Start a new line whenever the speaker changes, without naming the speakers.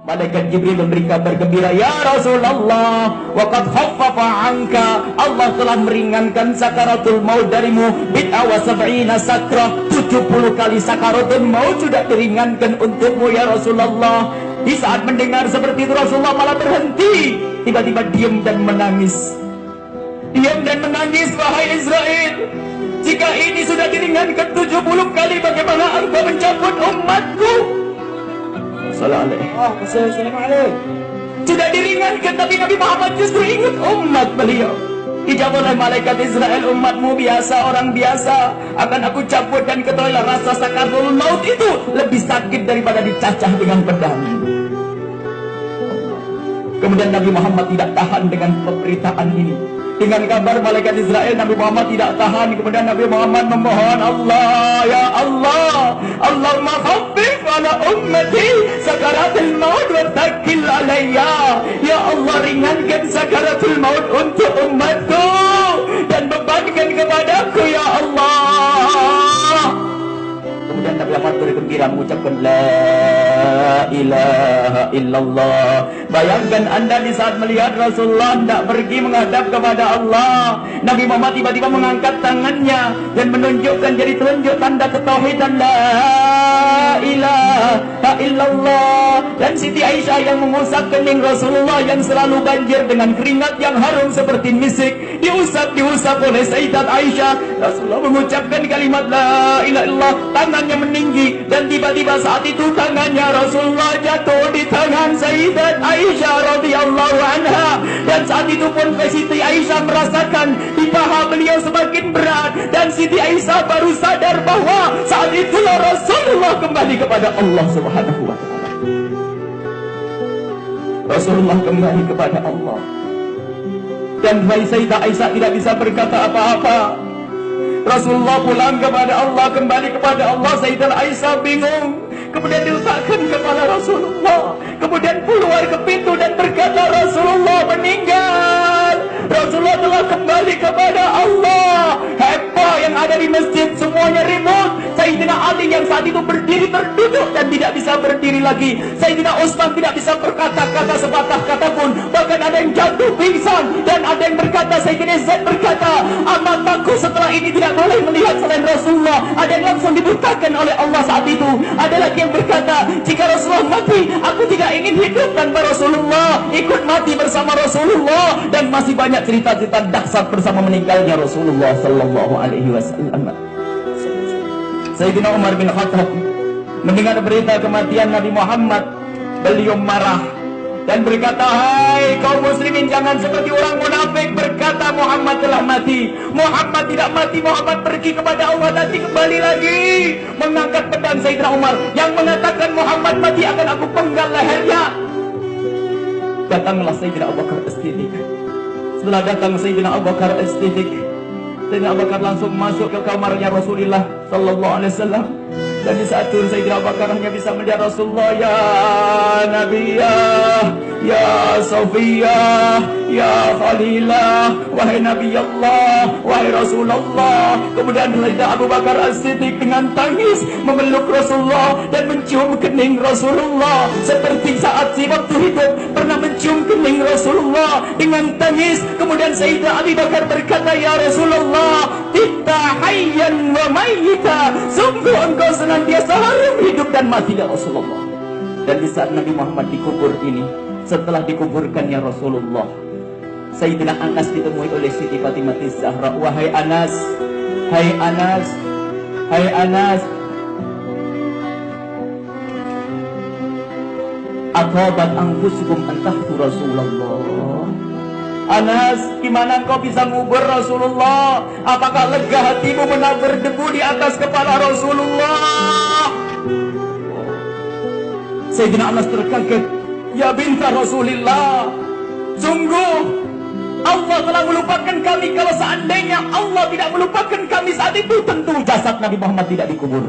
Malaikat Jibril memberi kabar gembira, ya Rasulullah, waqad khaffafa anka, Allah telah meringankan sakaratul maut darimu. Bid'a wa sab'ina sakrah, 70 kali sakaratul maut sudah diringankan untukmu ya Rasulullah. Di saat mendengar seperti itu Rasulullah malah berhenti, tiba-tiba diam dan menangis. Diam dan menangis, wahai Israel. Jika ini sudah diringankan 70 kali, bagaimana engkau mencabut umatku? Assalamualaikum. Sudah diringankan, tapi Nabi Muhammad justru ingat umat beliau. Dijawab oleh malaikat Israel, umatmu biasa, orang biasa, akan aku cabut dan ketahuilah rasa sakaratul maut itu lebih sakit daripada dicacah dengan pedang. Kemudian Nabi Muhammad tidak tahan dengan pemberitaan ini. Dengan kabar malaikat Israel, Nabi Muhammad tidak tahan. Kemudian Nabi Muhammad memohon Allah, ya Allah, Allahumma khaffif ala ummati sakaratul maut wa taqil alayya. Ya Allah, ringankan sakaratul maut untuk umatku dan bebankan kepadaku ya Allah. Kemudian Nabi Muhammad bergembira mengucapkan la ilaha illallah. Bayangkan Anda di saat melihat Rasulullah tidak pergi menghadap kepada Allah, Nabi Muhammad tiba-tiba mengangkat tangannya dan menunjukkan jadi telunjuk tanda ketauhidan la ilaha illallah. Dan Siti Aisyah yang mengusap kening Rasulullah yang selalu banjir dengan keringat yang harum seperti misik, diusap oleh Sayyidat Aisyah. Rasulullah mengucapkan kalimat la ilaha illallah, tangannya meninggi, dan tiba-tiba saat itu tangannya Rasulullah jatuh di tangan Sayyidat Aisyah radhiyallahu anha. Dan saat itu pun Siti Aisyah merasakan di paha beliau semakin berat, dan Siti Aisyah baru sadar bahwa saat itulah Rasulullah kembali kepada Allah Subhanahu wa ta'ala. Rasulullah kembali kepada Allah, dan Sayyidah Aisyah tidak bisa berkata apa-apa. Rasulullah pulang kepada Allah, kembali kepada Allah. Sayyidah Aisyah bingung. Kemudian diletakkan kepala Rasulullah, kemudian keluar ke pintu dan berkata Rasulullah meninggal. Rasulullah telah kembali kepada Allah. Heboh yang ada di masjid, semuanya ribut. Sayyidina Ali yang saat itu berdiri terduduk dan tidak bisa berdiri lagi. Sayyidina Utsman tidak bisa berkata-kata sepatah kata pun. Bahkan ada yang jatuh pingsan, dan ada yang berkata, Sayyidina Zaid berkata, mataku setelah ini tidak boleh melihat selain Rasulullah. Ada yang langsung dibutakan oleh Allah saat itu. Ada lagi yang berkata, jika Rasulullah mati, aku tidak ingin hidup tanpa Rasulullah, ikut mati bersama Rasulullah. Dan masih banyak cerita-cerita dahsyat bersama meninggalnya Rasulullah sallallahu alaihi wasallam. Sayyidina Umar bin Khattab mendengar berita kematian Nabi Muhammad, beliau marah dan berkata, hai kaum muslimin, jangan seperti orang munafik berkata Muhammad telah mati. Muhammad tidak mati, Muhammad pergi kepada Allah, nanti kembali lagi. Mengangkat pedang Sayyidina Umar yang mengatakan Muhammad mati akan aku penggal lehernya. Datanglah Sayyidina Abu Bakar As-Siddiq. Setelah datang Sayyidina Abu Bakar As-Siddiq, Sayyidina Abu Bakar langsung masuk ke kamarnya Rasulullah sallallahu alaihi wasallam. Dan di saat itu Sayyidina Abu Bakar hanya bisa melihat Rasulullah, ya Nabiyah, ya Safiyah, ya Khalilah, wahai Nabi Allah, wahai Rasulullah. Kemudian Sayyidina Abu Bakar As-Siddiq dengan tangis memeluk Rasulullah dan mencium kening Rasulullah, seperti saat si waktu hidup pernah mencium kening Rasulullah dengan tangis. Kemudian Sayyidina Abu Bakar berkata, ya Rasulullah, kita hayyan wa mayyita, sungguh engkau senantiasa harum hidup dan mati ya Rasulullah. Dan di saat Nabi Muhammad dikubur ini, setelah dikuburkannya Rasulullah, Sayyidina Anas ditemui oleh Siti Fatimah Zahra. Wahai Anas, hai Anas, hai Anas, atabat anfusukum antahtu Rasulullah. Anas, gimana kau bisa ngubur Rasulullah? Apakah lega hatimu menabur debu di atas kepala Rasulullah? Sayyidina Anas terkaget. Ya binta Rasulillah, sungguh Allah telah melupakan kami. Kalau seandainya Allah tidak melupakan kami saat itu, tentu jasad Nabi Muhammad tidak dikubur.